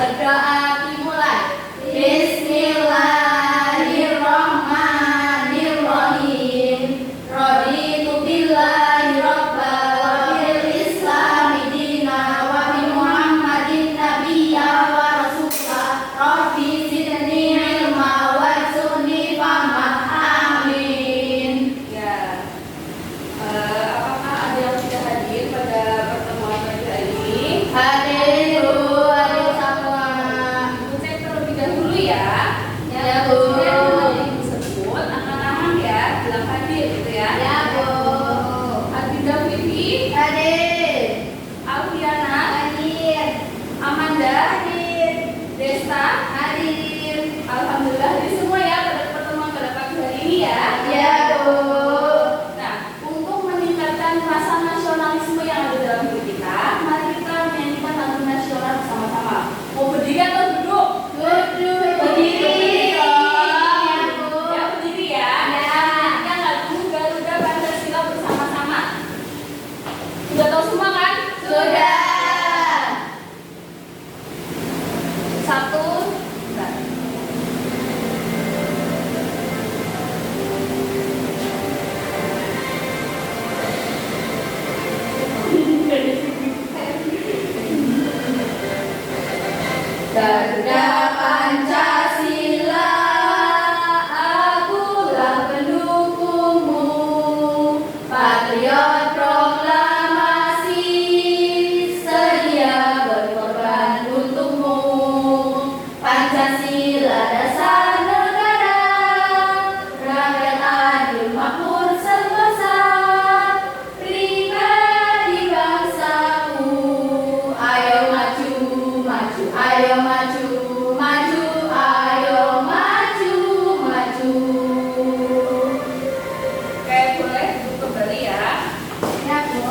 Berdoa dimulai. Bismillahirrahmanirrahim. Raditu billahi robba wa bil islami dina wa bi Muhammadin nabiyya wa rasulah. Rabbi zidni ilma warzuqni fahma. Amin. Ya, apakah ada yang tidak hadir pada pertemuan pagi hari ini? Hadir Bu, hadir semua. Ibu cek terlebih dahulu ya. Ya Bu. Ibu sebut anak-anak ya, bilang hadir gitu ya. Ya Bu. Adinda Vivi, Hadir. Alfiana, Hadir. Amanda, Hadir. Desta, Hadir. alhamdulillah hadir semua ya pada pertemuan pada pagi hari ini ya. Ya Bu. Nah, untuk meningkatkan rasa nasionalisme yang ada dalam diri kita, mari kita menyanyikan lagu nasional bersama-sama. Mau berdiri atau duduk? Duduk. Berdiri. Ya Bu. Ya berdiri ya. Ya. Kita lagu Garuda Pancasila bersama-sama. Sudah tahu semua kan? Sudah. Satu. Bentar. Garuda Pancasila, akulah pendukungmu, patriot proklamasi, sedia berkorban untukmu. Pancasila dasar negara, rakyat adil makmur sebesar, pribadi bangsaku. Ayo maju, maju, ayo maju, maju, ayo maju, maju. Oke, boleh duduk kembali ya. Ya Bu.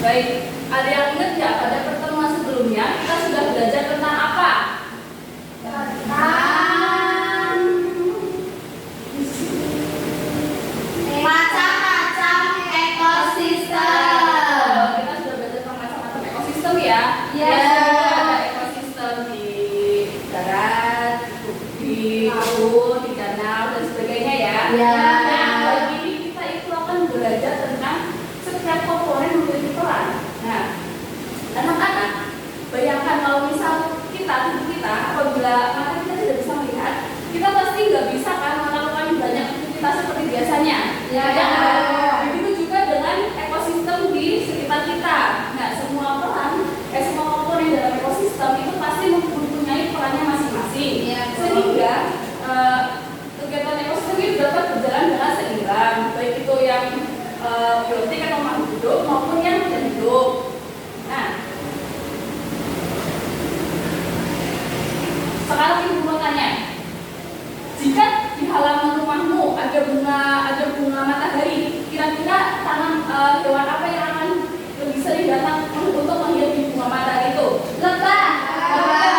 Baik, ada yang ingat nggak pada pertemuan sebelumnya kita sudah belajar tentang apa? Macam-macam ekosistem. Kita sudah belajar tentang macam-macam ekosistem ya. Ya. Ada ekosistem di darat, di laut, di danau dan sebagainya ya. Ya. Nah, kali ini kita itu akan belajar tentang setiap komponen memiliki peran. Nah, anak-anak, bayangkan kalau misal tubuh kita, apabila mata kita tidak bisa melihat, kita pasti nggak bisa kan melakukan banyak aktivitas seperti biasanya. Ya. Kan? Begitu juga dengan ekosistem di sekitar kita. Nah, semua komponen dalam ekosistem itu pasti mempunyai perannya masing-masing. Ya, Sehingga kegiatan ekosistem itu dapat berjalan dengan seimbang, baik itu yang biotik atau makhluk hidup maupun yang tidak hidup. Nah, sekarang ibu mau tanya, jika di halaman rumahmu ada bunga matahari, kira-kira hewan apa yang akan lebih sering datang untuk melihat di bunga matahari itu? Lebah. Lebah.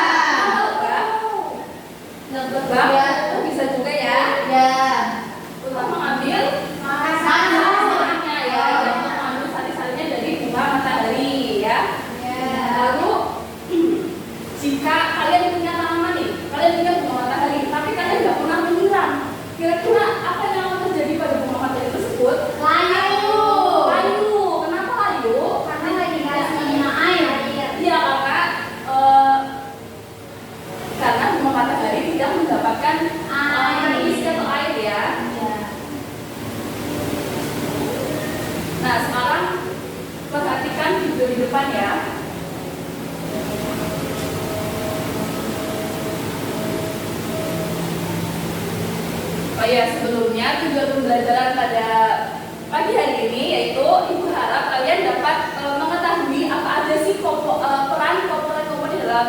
Ya. Oh, bisa juga ya. Ya. Terutama ngambil sari-sarinya ya, yang mengambil sari-sarinya dari bunga matahari ya. Lalu jika kalian punya tanaman nih, kalian punya bunga matahari, tapi kalian nggak pernah menyiram, kira-kira apa yang akan terjadi pada bunga matahari tersebut? Layu. Layu. Kenapa layu? Karena lagi kasih air. Iya karena bunga matahari tidak mendapatkan isi atau air ya. Nah, sekarang perhatikan video di depan ya. Oh ya, sebelumnya tujuan pembelajaran pada pagi hari ini yaitu ibu harap kalian dapat mengetahui apa aja sih peran komponen dalam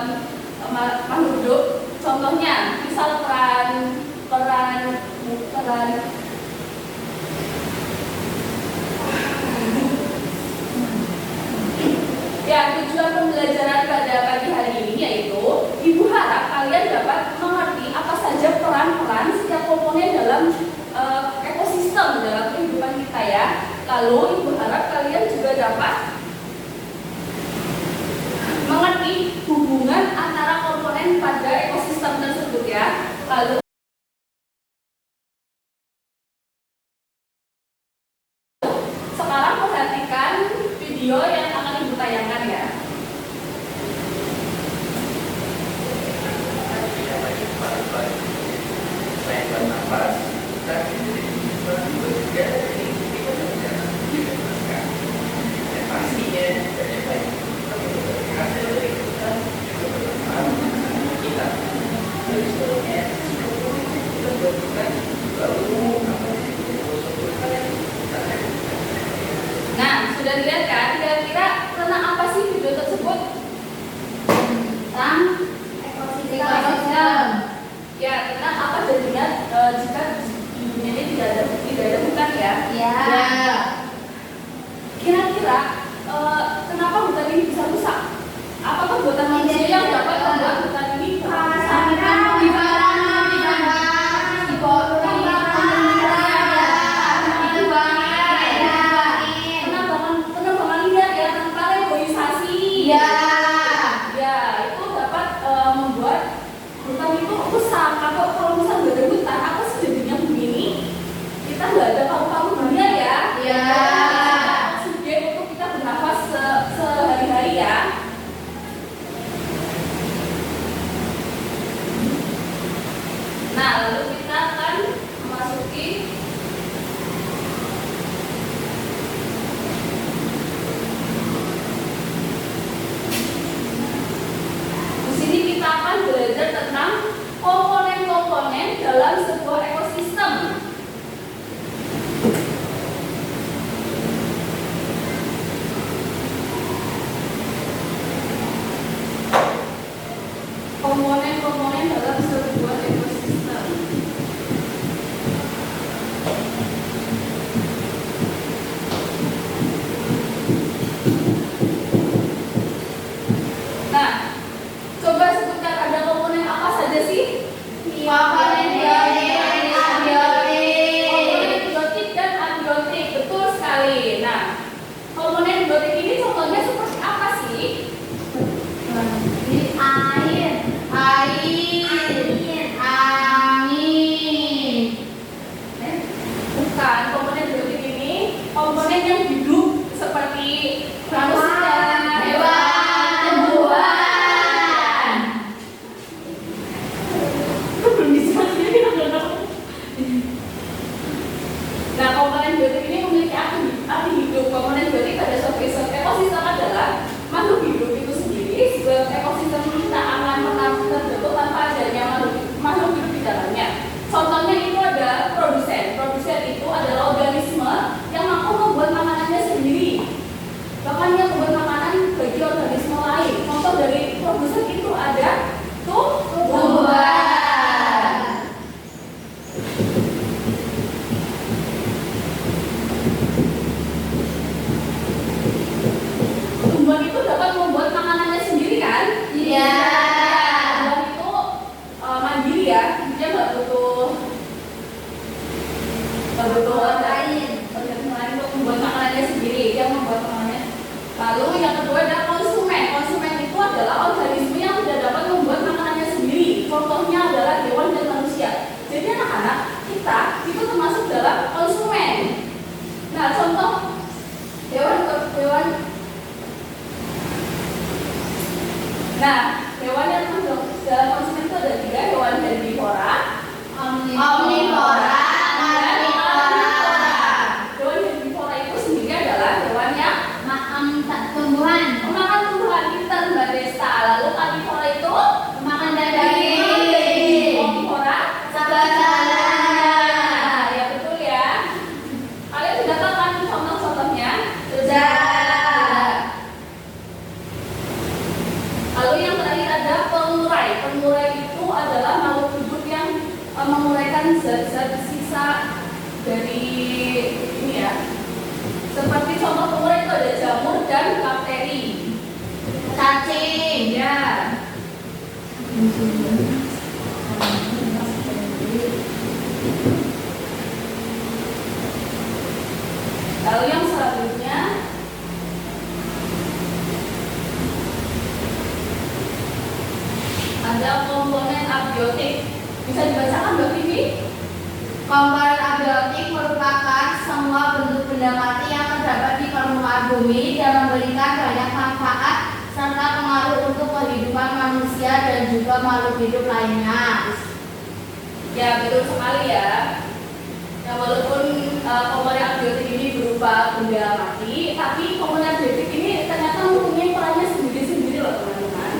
makhluk hidup. Contohnya, misal peran ya, tujuan pembelajaran pada pagi hari ini yaitu ibu harap kalian dapat mengerti apa saja peran-peran setiap komponen dalam ya. Lalu Ibu harap kalian juga dapat mengerti hubungan antara komponen pada ekosistem tersebut ya. Lalu sekarang perhatikan video yang akan Ibu tayangkan ya. Nah, sudah dilihat kan? Kira-kira tentang apa sih video tersebut? Tentang ekosistem. Ya, tentang apa jadinya jika di dunia ini tidak ada hutan ya? Ya. Kira-kira kenapa hutan ini bisa rusak? Apakah buatan manusia yang dapat membuat hutan ini rusak? Penebangan liar ya tanpa reboisasi. Ya. Ya, itu dapat membuat hutan itu rusak. Kalau misalnya nggak ada hutan, apa sih jadinya bumi ini? Kita nggak ada paru-paru dunia ya. Ya. Oksigen untuk kita bernafas sehari-hari ya. Nah, lalu kita akan memasuki di sini kita akan belajar tentang komponen-komponen dalam sebuah ekosistem. Komponen-komponen dalam sebuah ekosistem. Nah, coba sebutkan ada komponen apa saja sih? Komponen biotik, abiotik. Komponen biotik dan abiotik, betul sekali. Nah, komponen biotik ini contohnya seperti apa sih? Air, angin. Bukan, komponen biotik ini komponen yang hidup seperti manusia, Hewan, tumbuhan. belum bisa sendiri. Nah, komponen biotik ini memiliki arti hidup. Komponen biotik pada suatu ekosistem adalah makhluk hidup itu sendiri. Sebuah ekosistem kita akan pernah terbentuk tanpa adanya makhluk hidup di dalamnya. Contohnya itu ada produsen. Produsen itu adalah organisme yang mampu membuat makanannya sendiri. Bahkan yang membuat makanan bagi organisme lain. Contoh dari produsen itu ada tumbuhan. Tumbuhan itu dapat membuat makanannya sendiri kan? Iya. Tumbuhan itu mandiri ya, dia nggak butuh orang lain untuk membuat makanannya sendiri, dia membuat makanannya. Lalu yang kedua ada konsumen. Konsumen itu adalah organisme yang tidak dapat membuat makanannya sendiri. Contohnya adalah hewan dan manusia. Jadi anak-anak kita itu termasuk dalam konsumen. Nah, contoh hewan. Nah, hewan yang masuk dalam konsumen itu ada 3, hewan herbivora, Omnivora, karnivora. Hewan herbivora itu sendiri adalah hewan yang Tumbuhan, memakan tumbuhan, pintar Mbak Desta. Lalu karnivora itu makan daging. omnivora, Serigala. ya betul ya. Kalian sudah tahu kan contoh-contohnya? Sudah. Lalu yang terakhir ada pengurai. Pengurai itu adalah makhluk hidup yang menguraikan zat-zat sisa dari ini ya. Seperti contoh pengurai itu ada jamur dan bakteri. Cacing. Ya. semua bentuk benda mati yang terdapat di permukaan bumi dan memberikan banyak manfaat serta pengaruh untuk kehidupan manusia dan juga makhluk hidup lainnya. Ya, betul sekali ya. Nah, walaupun komponen abiotik ini berupa benda mati, tapi komponen abiotik ini ternyata mempunyai perannya sendiri-sendiri loh teman-teman.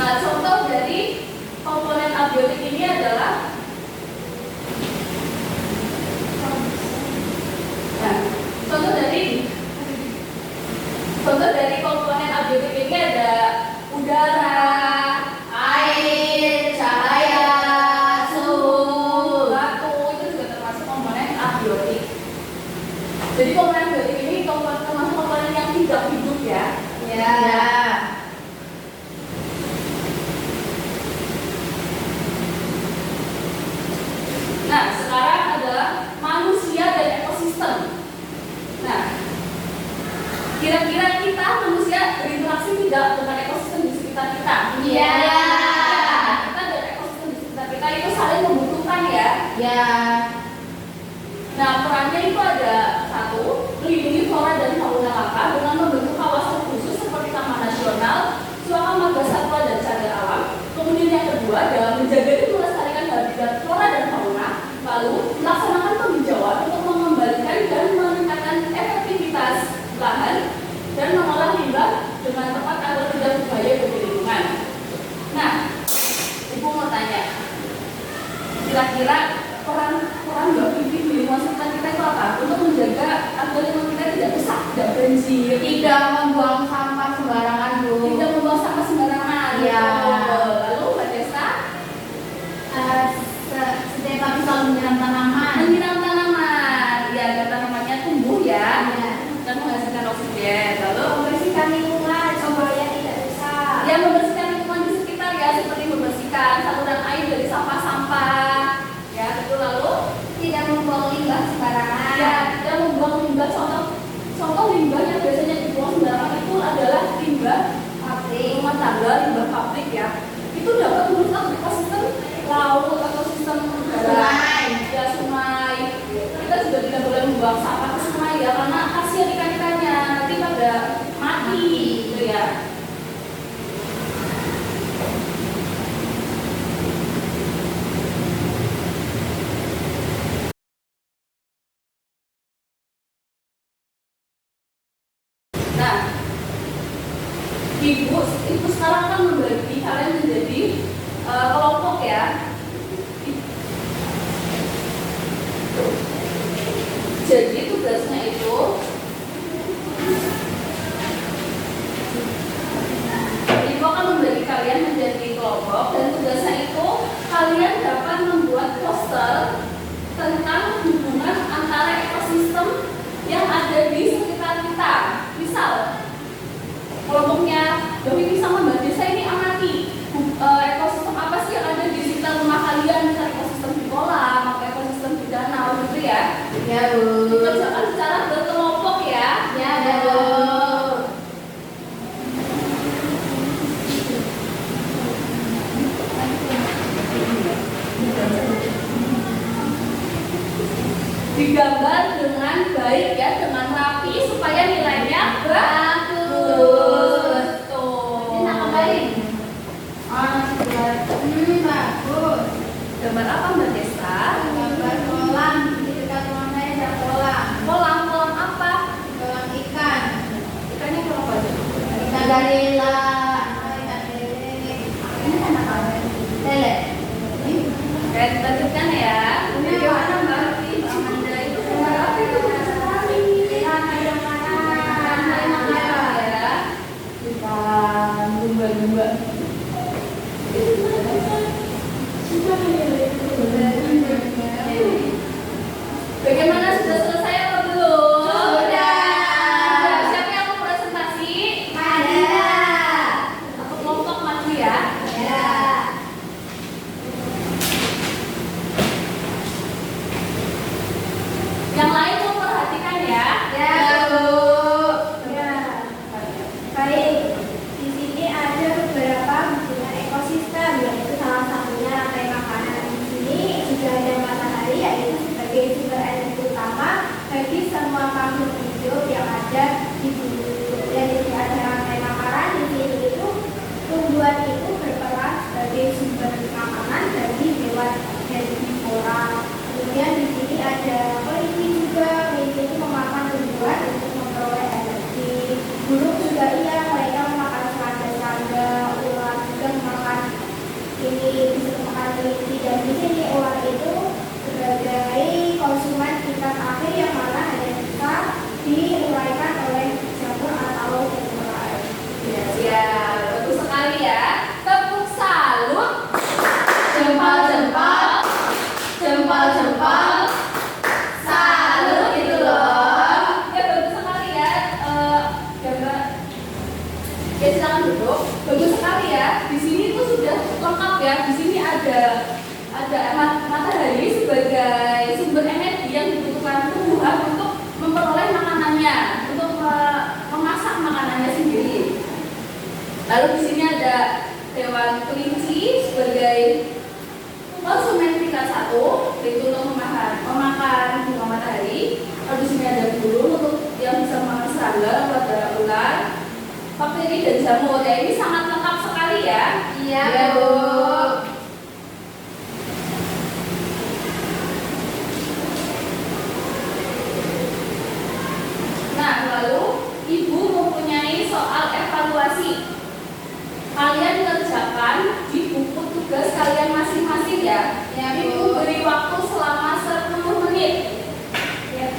Nah, contoh dari komponen abiotik ini adalah contoh dari komponen abiotik ini ada udara, Air, cahaya, suhu, batu, itu juga termasuk komponen abiotik. Jadi komponen abiotik ini termasuk komponen yang tidak hidup ya. ya. Nah, sekarang adalah manusia dan ekosistem. Nah, kira-kira kita manusia berinteraksi tidak dengan ekosistem di sekitar kita? Iya. Kita dan ekosistem di sekitar kita itu saling membutuhkan ya. Ya. Nah, perannya itu ada satu, melindungi flora dan fauna langka dengan membentuk kawasan khusus seperti taman nasional, suaka marga satwa dan cagar alam. Kemudian yang kedua adalah menjaga dan melestarikan habitat flora dan fauna, lalu melaksanakan penghijauan untuk mengembalikan dan meningkatkan efektivitas lahan dan mengolah limbah dengan tepat agar tidak berbahaya bagi lingkungan. Nah, Ibu mau tanya, kira-kira peran Mbak Vivi di lingkungan sekitar kita itu apa? Untuk menjaga agar lingkungan kita tidak rusak, tidak banjir, Tidak membuang sampah sembarangan, Bu. tidak membuang sampah sembarangan. Ya. Lalu Mbak Desa Setiap pagi selalu menyiram tanaman. menyiram tanaman, ya agar tanamannya tumbuh ya, Ya. dan menghasilkan oksigen. Lalu Membersihkan lingkungan supaya tidak rusak. ya membersihkan lingkungan di sekitar ya, seperti membersihkan saluran air dari sampah-sampah. Ya, itu lalu Tidak membuang limbah sembarangan. ya, tidak membuang limbah. Contoh limbah yang biasanya dibuang sembarangan itu adalah limbah Pabrik. rumah tangga, limbah pabrik ya. Itu dapat merusak ekosistem laut, ekosistem udara, Sungai. ya sungai. Kita juga tidak boleh membuang sampah ke sungai ya, karena kasihan ikan-ikannya nanti pada mati gitu ya. Nah, ibu sekarang kan membagi kalian menjadi kelompok ya. Jadi tugasnya itu ibu akan membagi kalian menjadi kelompok dan tugasnya itu kalian dapat membuat poster tentang hubungan antara ekosistem yang ada di sekitar kita. Misal kelompoknya Bapak sama Mbak Desa ini amati ekosistem apa sih yang ada di sekitar rumah kalian, misal ekosistem di kolam atau ekosistem di danau gitu ya. Ya, Bu. Dikerjakan secara berkelompok ya. Ya, Bu. Digambar dengan baik ya, dengan rapi supaya nilainya bagus. Tuh. Ini nak kembali. Bagus. Gambar apa Mbak Desa? Gambar kolam. Di dekat rumah saya ada kolam. Kolam apa? Kolam ikan. Ikannya kolam apa aja? Ikan garela. Ikan lele. Ini kan apa? Lele. Oke, lanjutkan ya. Bagaimana Mbak Amanda itu gambar apa itu? Sekali. Ramai yang mana? Ya. Bukan lumba-lumba. Lalu di sini ada hewan kelinci sebagai konsumen tingkat 1, yaitu untuk memakan bunga matahari. Lalu di sini ada burung untuk yang bisa memakan serangga, lalu ada ular, bakteri dan jamur. Ya, ini sangat lengkap sekali ya. Iya, Bu. Nah, lalu Ibu mempunyai soal evaluasi. Kalian kerjakan di buku tugas kalian masing-masing ya. Ya, Bu. Ibu beri waktu selama 10 menit. Ya.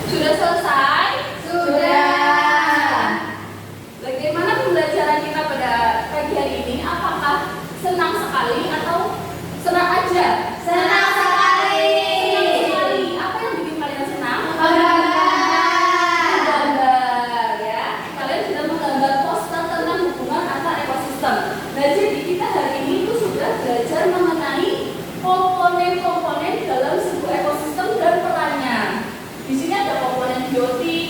Sudah selesai? Sudah. Bagaimana pembelajaran kita pada pagi hari ini? Apakah senang sekali atau senang aja? Senang sekali. Senang sekali. Apa yang bikin kalian senang? Menggambar ya. Kalian sudah menggambar poster tentang hubungan antar ekosistem. Nah, jadi kita hari ini itu sudah belajar mengenai komponen-komponen dalam sebuah ekosistem dan perannya. Di sini ada komponen biotik,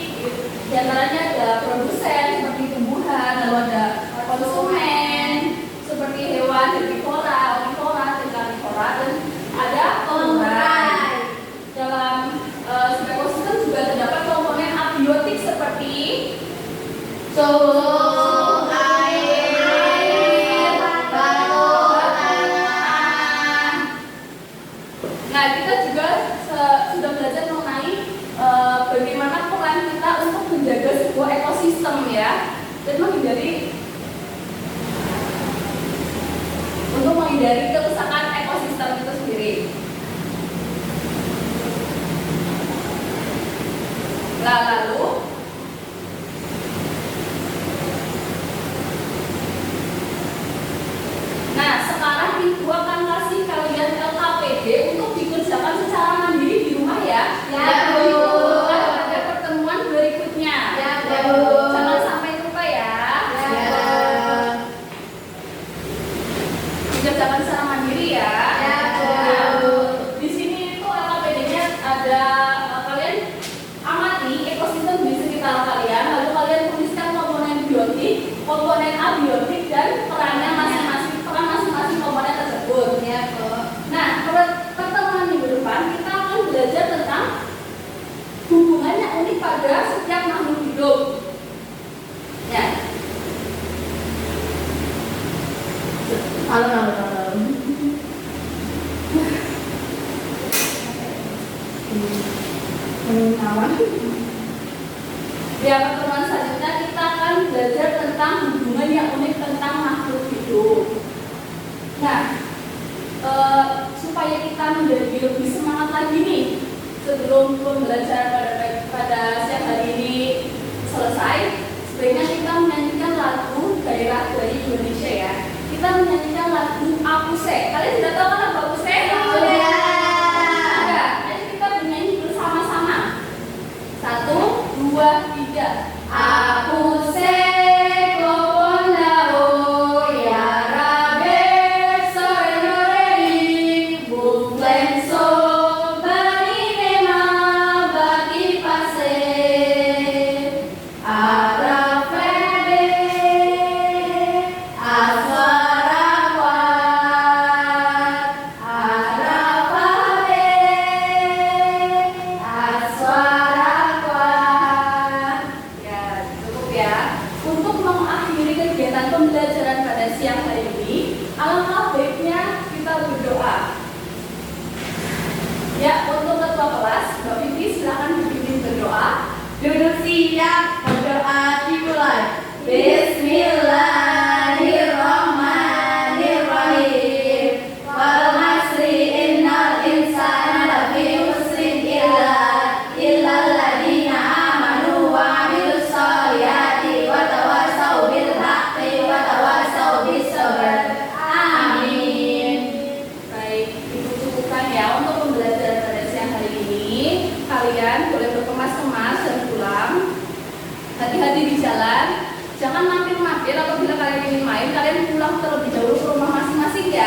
di antaranya ada produsen seperti tumbuhan, lalu ada konsumen seperti hewan, herbivora, omnivora, dan karnivora, dan ada tumbuhan. Dalam sebuah ekosistem juga terdapat komponen abiotik seperti Suhu, air, batu, tanah. Nah, kita juga sudah belajar mengenai bagaimana peran kita untuk menjaga sebuah ekosistem ya, dan menghindari kerusakan ekosistem itu sendiri. Nah, lalu sekarang Ibu akan kasih kalian LKPD untuk dikerjakan secara mandiri di rumah ya. Ya, Bu. Bu. Pada pertemuan berikutnya. Ya, Bu. Jangan sampai lupa ya. Dikerjakan secara mandiri ya. Ya, Bu. Di sini itu LKPD-nya ada, kalian amati ekosistem di sekitar kalian, lalu kalian tuliskan komponen biotik, komponen abiotik, dan perannya masing-masing komponen tersebut. Ya, Bu. Nah, pertemuan minggu depan kita akan belajar tentang hubungan yang unik pada setiap makhluk hidup. Ya. Halo. Ya, pertemuan selanjutnya kita akan belajar tentang hubungan yang unik tentang makhluk hidup. Nah, supaya kita menjadi lebih semangat lagi nih, sebelum pembelajaran pada siang hari ini selesai, sebaiknya kita menyanyikan lagu daerah dari Indonesia ya. Kita menyanyikan lagu Apuse. Kalian sudah tahu kan lagu Apuse? Sudah. Sudah. Ayo kita bernyanyi bersama-sama. 1, 2, 3. Apuse kopondao ya rabe sororeri buklenso bani nema bagi pase arafede aswara kwat arafade aswara kwat. Ya, cukup ya. Untuk mengakhiri kegiatan pembelajaran pada siang hari ini, alangkah baiknya kita berdoa. Ya, untuk ketua kelas, Mbak Vivi silakan dipimpin berdoa. Duduk siap, berdoa dimulai. Bismillahirrahmanirrahim. Wal asri innal insana lafi khusrin illal ladzina amanu wa 'amilus sholihati wa tawassaw bil haqqi wa tawassaw bis sabr. Amin. Baik, Ibu cukupkan ya untuk pembelajaran pada siang hari ini. Kalian boleh berkemas-kemas dan pulang. Jangan mampir-mampir, apabila kalian ingin main, kalian pulang terlebih dahulu ke rumah masing-masing ya.